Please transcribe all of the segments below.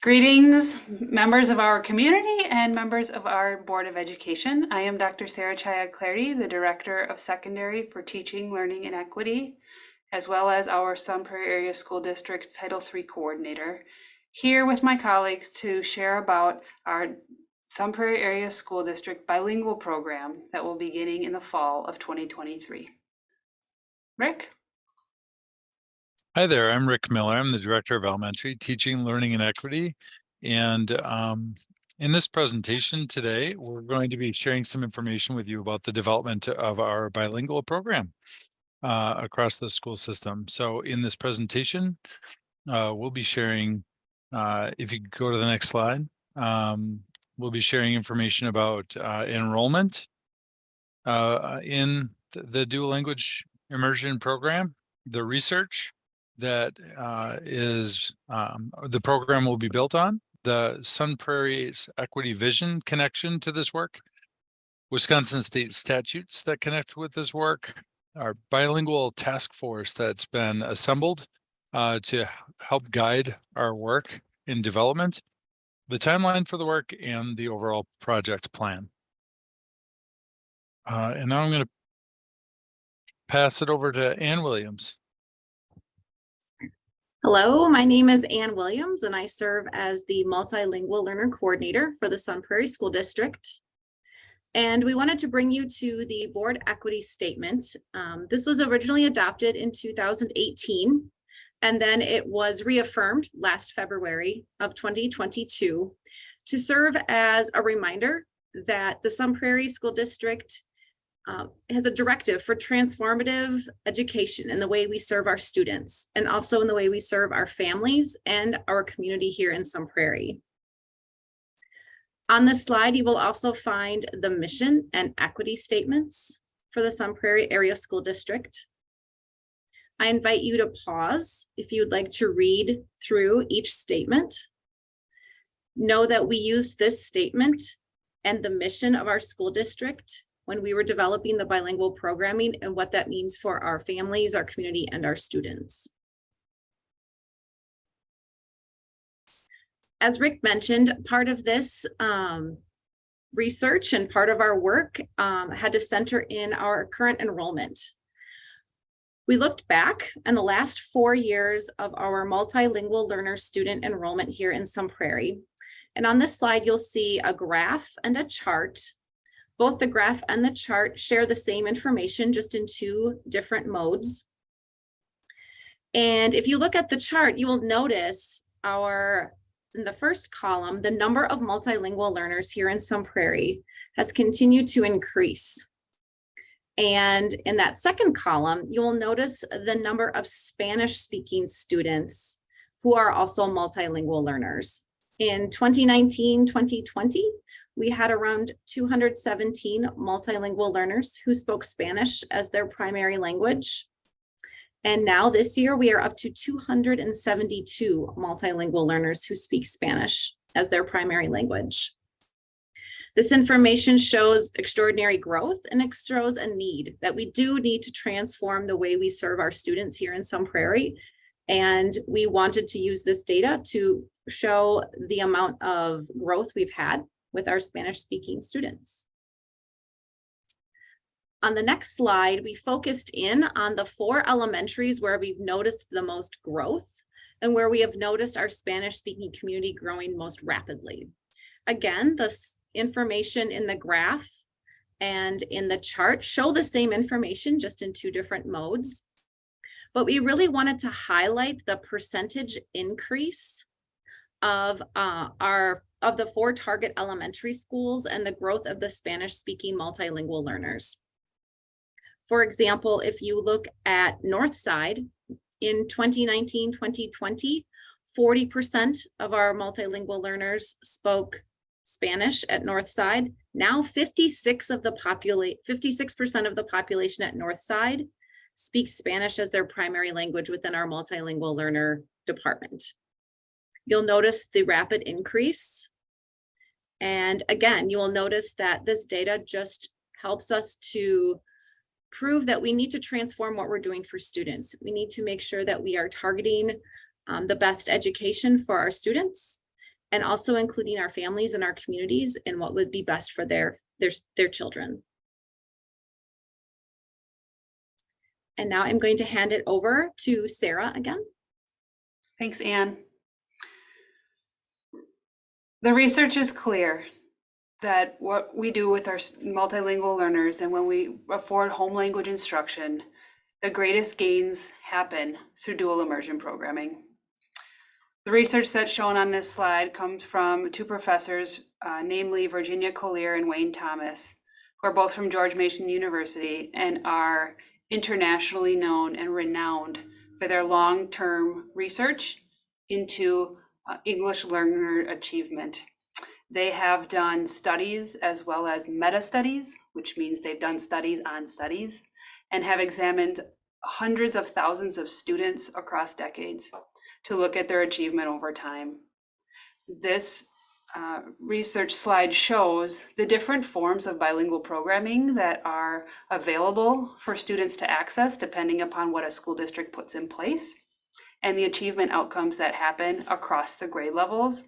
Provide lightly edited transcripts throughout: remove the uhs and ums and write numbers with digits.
Greetings, members of our community and members of our Board of Education. I am Dr. Sarah Chaya-Clardy, the Director of Secondary for Teaching, Learning, and Equity, as well as our Sun Prairie Area School District Title III Coordinator, here with my colleagues to share about our Sun Prairie Area School District bilingual program that will be beginning in the fall of 2023. Rick? Hi there, I'm Rick Miller. I'm the Director of Elementary Teaching, Learning, and Equity. And in this presentation today, we're going to be sharing some information with you about the development of our bilingual program across the school system. So in this presentation, we'll be sharing, if you go to the next slide, we'll be sharing information about enrollment in the dual language immersion program, the research that the program will be built on, the Sun Prairie's equity vision connection to this work, Wisconsin state statutes that connect with this work, our bilingual task force that's been assembled to help guide our work in development, the timeline for the work, and the overall project plan. And now I'm going to pass it over to Ann Williams. Hello, my name is Ann Williams, and I serve as the Multilingual Learner Coordinator for the Sun Prairie School District. And we wanted to bring you to the Board Equity Statement. This was originally adopted in 2018, and then it was reaffirmed last February of 2022 to serve as a reminder that the Sun Prairie School District has a directive for transformative education in the way we serve our students and also in the way we serve our families and our community here in Sun Prairie. On this slide, you will also find the mission and equity statements for the Sun Prairie Area School District. I invite you to pause if you would like to read through each statement. Know that we used this statement and the mission of our school district when we were developing the bilingual programming and what that means for our families, our community, and our students. As Rick mentioned, part of this research and part of our work had to center in our current enrollment. We looked back on the last 4 years of our multilingual learner student enrollment here in Sun Prairie. And on this slide, you'll see a graph and a chart. Both the graph and the chart share the same information, just in 2 different modes. And if you look at the chart, you will notice in the first column, the number of multilingual learners here in Sun Prairie has continued to increase. And in that second column, you will notice the number of Spanish-speaking students who are also multilingual learners. In 2019-2020, we had around 217 multilingual learners who spoke Spanish as their primary language. And now this year, we are up to 272 multilingual learners who speak Spanish as their primary language. This information shows extraordinary growth and it shows a need that we do need to transform the way we serve our students here in Sun Prairie. And we wanted to use this data to show the amount of growth we've had with our Spanish-speaking students. On the next slide, we focused in on the 4 elementaries where we've noticed the most growth and where we have noticed our Spanish-speaking community growing most rapidly. Again, the information in the graph and in the chart show the same information, just in 2 different modes. But we really wanted to highlight the percentage increase of the 4 target elementary schools and the growth of the Spanish-speaking multilingual learners. For example, if you look at Northside, in 2019-2020, 40% of our multilingual learners spoke Spanish at Northside. Now 56% of the population at Northside speaks Spanish as their primary language within our multilingual learner department. You'll notice the rapid increase. And again, you will notice that this data just helps us to prove that we need to transform what we're doing for students. We need to make sure that we are targeting the best education for our students and also including our families and our communities and what would be best for their children. And now I'm going to hand it over to Sarah again. Thanks, Anne. The research is clear that what we do with our multilingual learners and when we afford home language instruction, the greatest gains happen through dual immersion programming. The research that's shown on this slide comes from two professors, namely Virginia Collier and Wayne Thomas, who are both from George Mason University and are internationally known and renowned for their long-term research into English learner achievement. They have done studies as well as meta-studies, which means they've done studies on studies, and have examined hundreds of thousands of students across decades to look at their achievement over time. This research slide shows the different forms of bilingual programming that are available for students to access depending upon what a school district puts in place, and the achievement outcomes that happen across the grade levels,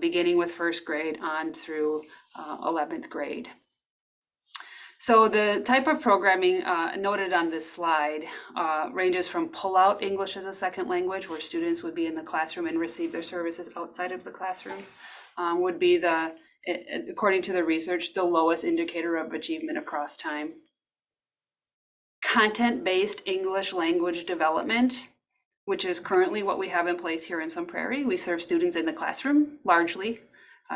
beginning with first grade on through 11th grade. So the type of programming noted on this slide ranges from pull-out English as a second language, where students would be in the classroom and receive their services outside of the classroom, would be according to the research, the lowest indicator of achievement across time. Content-based English language development, which is currently what we have in place here in Sun Prairie. We serve students in the classroom, largely.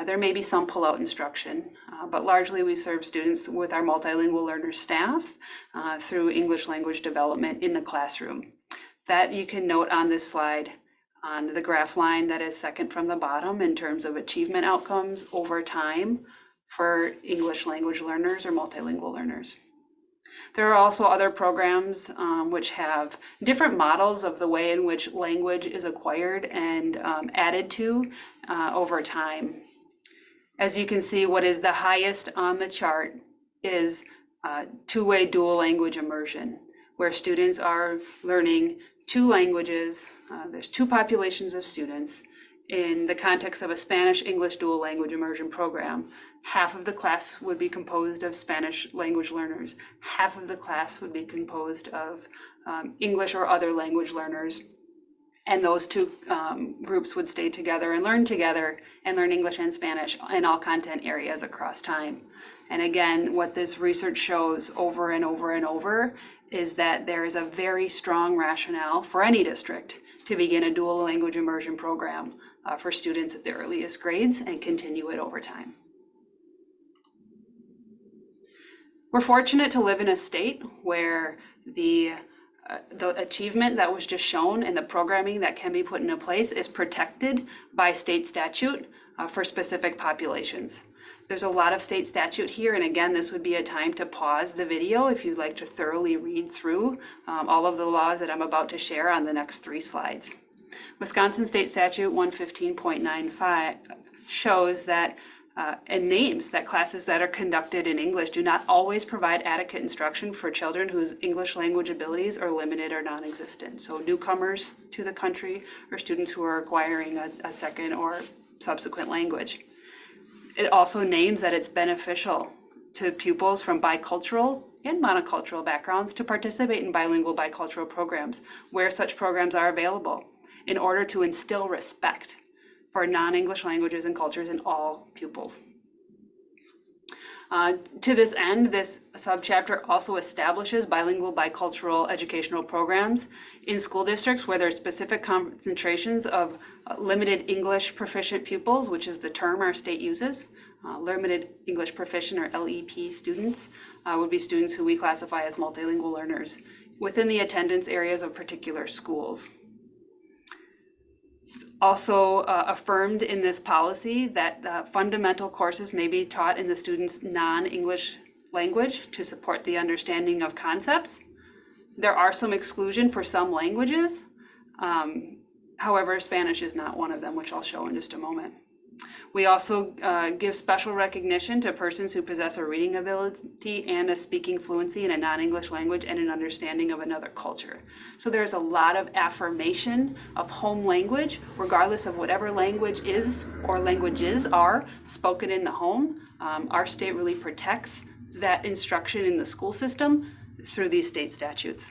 There may be some pull-out instruction, but largely we serve students with our multilingual learner staff through English language development in the classroom. That you can note on this slide on the graph line that is second from the bottom in terms of achievement outcomes over time for English language learners or multilingual learners. There are also other programs which have different models of the way in which language is acquired and added to over time. As you can see, what is the highest on the chart is two-way dual language immersion, where students are learning two languages. There's two populations of students in the context of a Spanish-English dual language immersion program. Half of the class would be composed of Spanish language learners. Half of the class would be composed of English or other language learners. And those two groups would stay together and learn English and Spanish in all content areas across time. And again, what this research shows over and over and over is that there is a very strong rationale for any district to begin a dual language immersion program for students at the earliest grades and continue it over time. We're fortunate to live in a state where the achievement that was just shown and the programming that can be put into place is protected by state statute for specific populations. There's a lot of state statute here, and again, this would be a time to pause the video if you'd like to thoroughly read through all of the laws that I'm about to share on the next 3 slides. Wisconsin State Statute 115.95 shows that and names that classes that are conducted in English do not always provide adequate instruction for children whose English language abilities are limited or non-existent. So newcomers to the country or students who are acquiring a second or subsequent language. It also names that it's beneficial to pupils from bicultural and monocultural backgrounds to participate in bilingual bicultural programs where such programs are available in order to instill respect for non-English languages and cultures in all pupils. To this end, this subchapter also establishes bilingual bicultural educational programs in school districts where there are specific concentrations of limited English proficient pupils, which is the term our state uses. Limited English proficient or LEP students would be students who we classify as multilingual learners within the attendance areas of particular schools. It's also affirmed in this policy that fundamental courses may be taught in the student's non-English language to support the understanding of concepts. There are some exclusion for some languages. However, Spanish is not one of them, which I'll show in just a moment. We also give special recognition to persons who possess a reading ability and a speaking fluency in a non-English language and an understanding of another culture. So there's a lot of affirmation of home language, regardless of whatever language is or languages are spoken in the home. Our state really protects that instruction in the school system through these state statutes.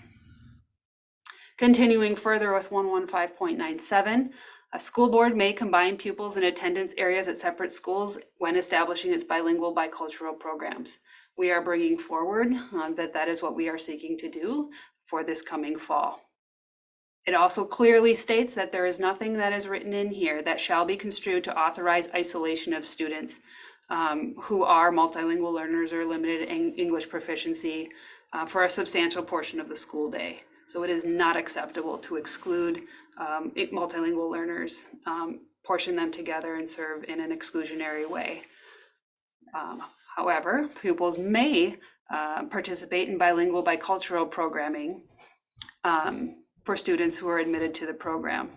Continuing further with 115.97, a school board may combine pupils in attendance areas at separate schools when establishing its bilingual bicultural programs. We are bringing forward that is what we are seeking to do for this coming fall. It also clearly states that there is nothing that is written in here that shall be construed to authorize isolation of students who are multilingual learners or limited English proficiency for a substantial portion of the school day. So it is not acceptable to exclude multilingual learners, portion them together and serve in an exclusionary way. However, pupils may participate in bilingual bicultural programming for students who are admitted to the program.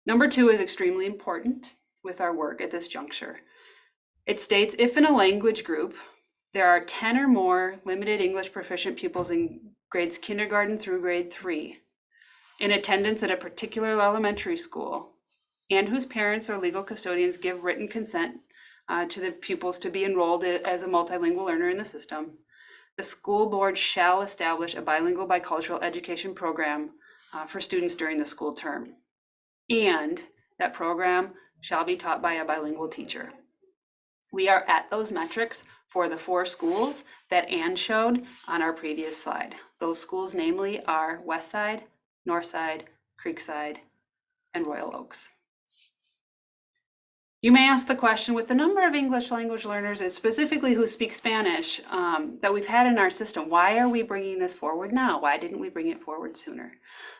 Number 2 is extremely important with our work at this juncture. It states, if in a language group, there are 10 or more limited English proficient pupils in grades kindergarten through grade 3 in attendance at a particular elementary school and whose parents or legal custodians give written consent to the pupils to be enrolled as a multilingual learner in the system, the school board shall establish a bilingual bicultural education program for students during the school term. And that program shall be taught by a bilingual teacher. We are at those metrics for the 4 schools that Ann showed on our previous slide. Those schools namely are Westside, Northside, Creekside, and Royal Oaks. You may ask the question, with the number of English language learners, and specifically who speak Spanish, that we've had in our system, why are we bringing this forward now? Why didn't we bring it forward sooner?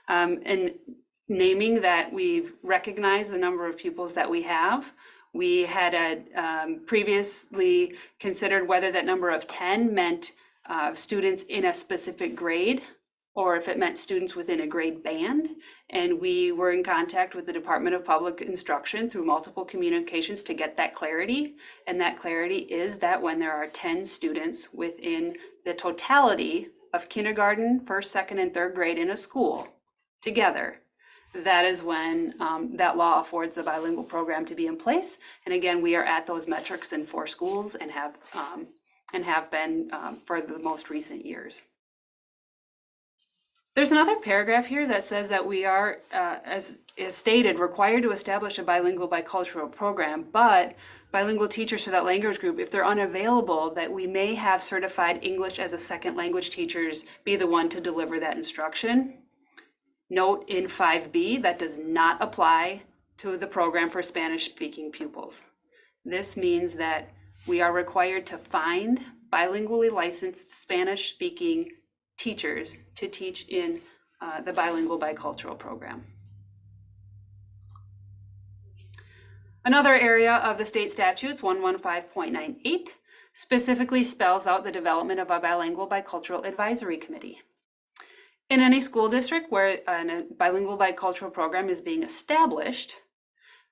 And naming that we've recognized the number of pupils that we have. We had previously considered whether that number of 10 meant students in a specific grade or if it meant students within a grade band. And we were in contact with the Department of Public Instruction through multiple communications to get that clarity. And that clarity is that when there are 10 students within the totality of kindergarten, first, second, and third grade in a school together, that is when that law affords the bilingual program to be in place. And again, we are at those metrics in 4 schools and have been for the most recent years. There's another paragraph here that says that we are, as stated, required to establish a bilingual bicultural program, but bilingual teachers for that language group, if they're unavailable, that we may have certified English as a second language teachers be the one to deliver that instruction. Note in 5B, that does not apply to the program for Spanish-speaking pupils. This means that we are required to find bilingually licensed Spanish-speaking teachers to teach in the bilingual bicultural program. Another area of the state statutes, 115.98, specifically spells out the development of a bilingual bicultural advisory committee. In any school district where a bilingual bicultural program is being established,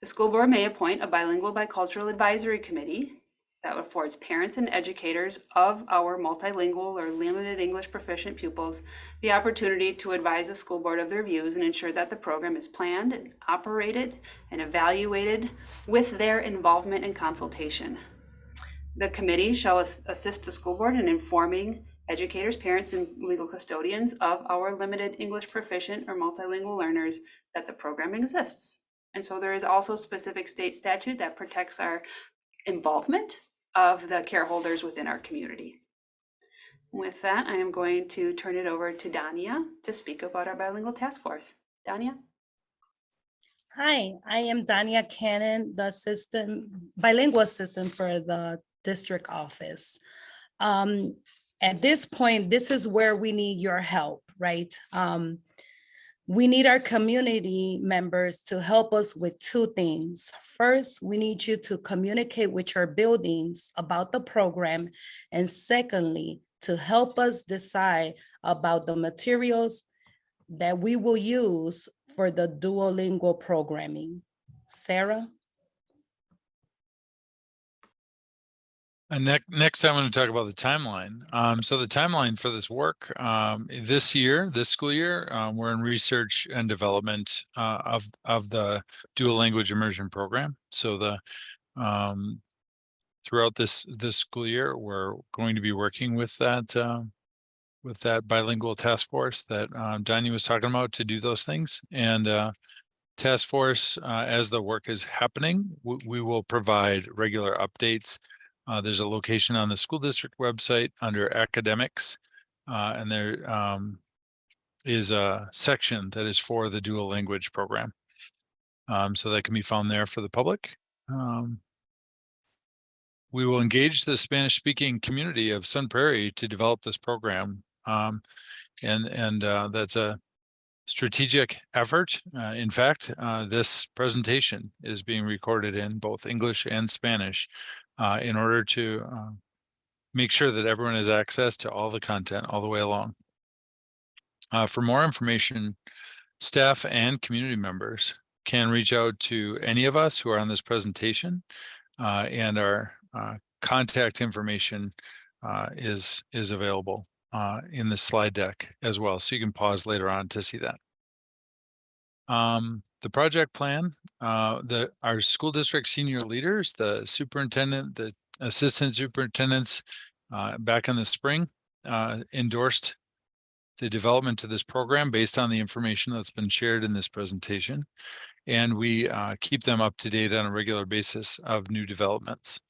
the school board may appoint a bilingual bicultural advisory committee that affords parents and educators of our multilingual or limited English proficient pupils the opportunity to advise the school board of their views and ensure that the program is planned and operated and evaluated with their involvement and consultation. The committee shall assist the school board in informing educators, parents, and legal custodians of our limited English proficient or multilingual learners that the program exists. And so there is also specific state statute that protects our involvement of the care holders within our community. With that, I am going to turn it over to Dania to speak about our bilingual task force. Dania? Hi, I am Dania Cannon, the bilingual assistant for the district office. At this point, this is where we need your help, right? We need our community members to help us with 2 things. First, we need you to communicate with your buildings about the program. And secondly, to help us decide about the materials that we will use for the duolingual programming. Sarah? And next, I want to talk about the timeline. So the timeline for this work this school year, we're in research and development of the dual language immersion program. So throughout this school year, we're going to be working with that bilingual task force that Donnie was talking about to do those things. And task force, as the work is happening, we will provide regular updates. There's a location on the school district website under academics, and there is a section that is for the dual language program. So that can be found there for the public. We will engage the Spanish speaking community of Sun Prairie to develop this program. And that's a strategic effort. In fact, this presentation is being recorded in both English and Spanish in order to make sure that everyone has access to all the content all the way along. For more information, staff and community members can reach out to any of us who are on this presentation, and our contact information is available in the slide deck as well. So you can pause later on to see that. The project plan, our school district senior leaders, the superintendent, the assistant superintendents, back in the spring, endorsed the development of this program based on the information that's been shared in this presentation. And we keep them up to date on a regular basis of new developments.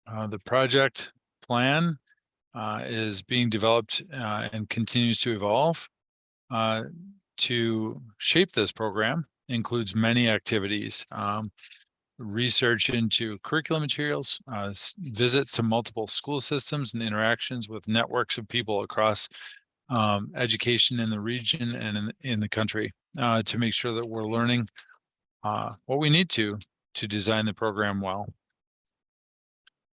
The project plan is being developed and continues to evolve. To shape this program includes many activities, research into curriculum materials, visits to multiple school systems and interactions with networks of people across education in the region and in the country to make sure that we're learning what we need to design the program well.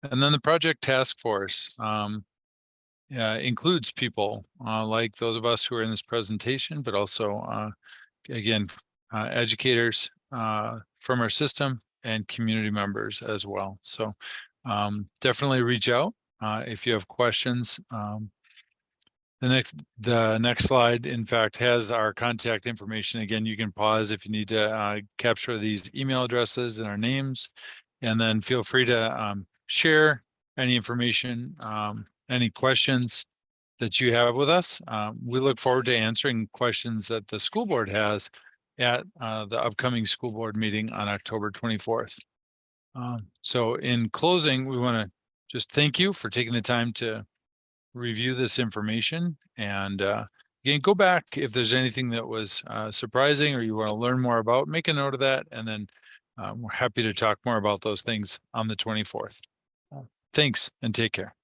And then the project task force includes people like those of us who are in this presentation, but also, again, educators from our system and community members as well. So definitely reach out if you have questions. The next slide, in fact, has our contact information. Again, you can pause if you need to capture these email addresses and our names, and then feel free to share any information, any questions that you have with us. We look forward to answering questions that the school board has at the upcoming school board meeting on October 24th. So in closing, we want to just thank you for taking the time to review this information, and again, go back if there's anything that was surprising or you want to learn more about, make a note of that, and then we're happy to talk more about those things on the 24th. Thanks and take care.